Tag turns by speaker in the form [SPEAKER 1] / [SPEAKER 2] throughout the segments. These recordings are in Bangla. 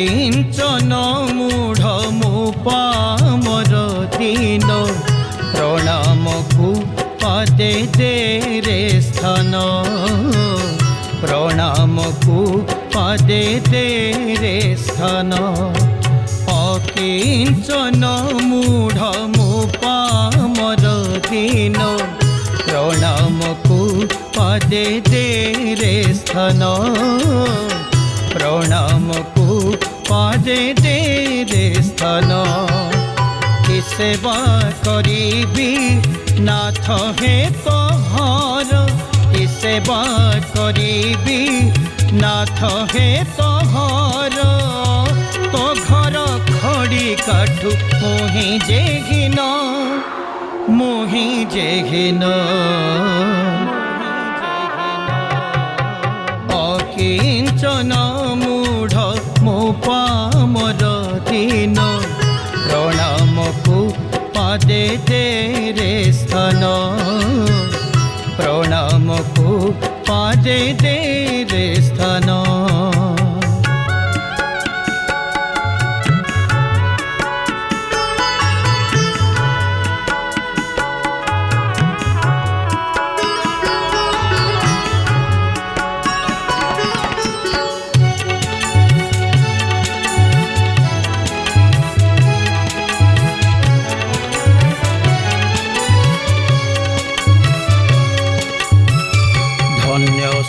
[SPEAKER 1] অকিঞ্চন মূঢ় মো পামর দিন প্রণামকু পাদে দে রে স্থান প্রণামকু পাদে দে রে স্থান অকিঞ্চন মূঢ় মো পামর দিন প্রণামকু পাদে দে রে স্থান প্রণামকু পাদে দে রে স্থান কি সেবা করিবি নাথ হে তহর কি সেবা করিবি নাথ হে তহর তো ঘর খড়ি কাঠু মোহি যে ঘিন মোহি যে ঘিন অকিঞ্চন মূঢ় মো পামর দিন প্রণামকু পাদে দে রে স্থান প্রণামকু পাদে দে রে স্থান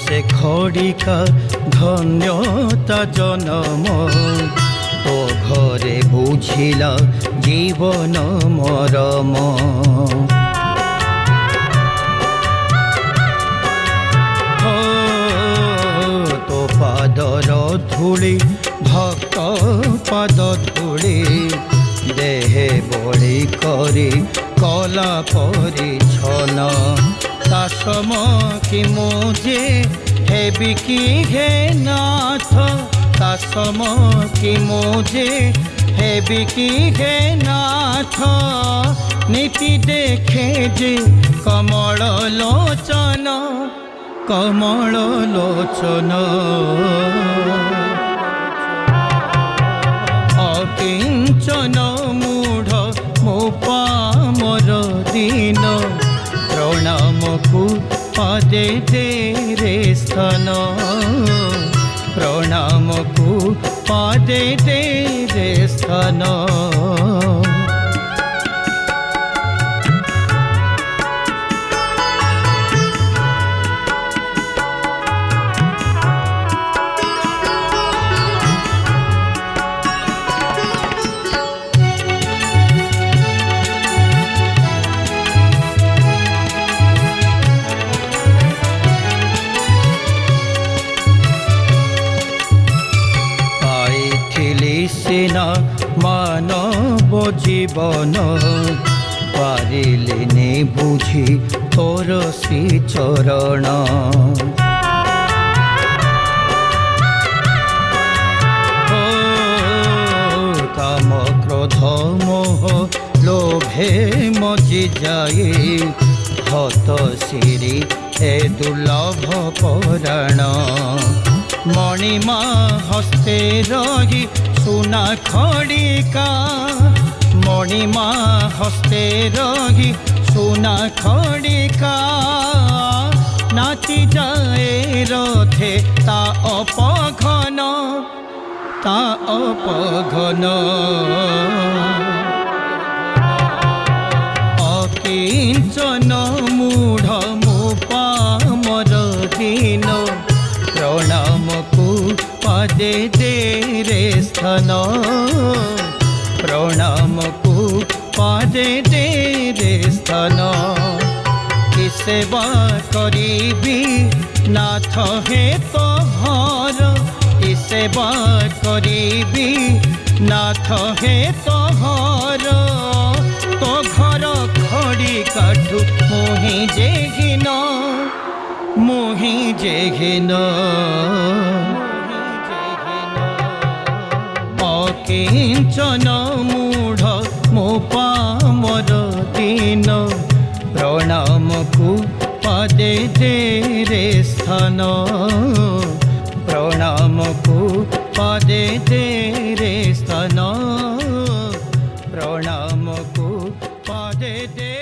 [SPEAKER 1] সে খড়িকা ধন্যতা জনম তো ঘরে বুঝিলা জীবন মরম তো পাদর ধূলি ভক্ত পাদ ধূলি দেহে বଳି করে কলা পরিচ্ছন্ন তাসম কি মোজে হেবি কি হে নাথ তাসম কি মোজে হেবি কি হে নাথ নীতি দেখে যে কমল লোচন কমল লোচন অকিঞ্চন মূঢ় মো পামর দিন প্রণামকু পাদে দে রে স্থান প্রণামকু পাদে দে রে স্থান সিনা মানব জীবন পারিলে নে বুঝি তোর শ্রী চরণ কাম ক্রোধ মোহ লোভে মজি যায়ে হত সিরি হে দুর্লভ পরাণ মণিমা হস্তে রহি সোনা খড়িকা মণিমা হস্তে রহি সোনা খড়িকা নাচি যায় রথে তা অপঘন তা অপঘন অকিঞ্চন মূঢ় মো পামর দিন প্রণামকু পাদে দে রে স্থান প্রণামকু পাদে দে রে স্থান কি সেবা করিবি নাথ হে তহর কি সেবা করিবি নাথ হে তহর তো ঘর খড়ি কাঠু মোহি যে ঘিন মোহি যে ঘিন অকিঞ্চন মূঢ় মো পামর দিন প্রণামকু পাদে দে রে স্থান প্রণামকু ପଦେ ତେରେ ସ୍ଥାନ ପ୍ରଣାମକୁ ପଦେ ଦେ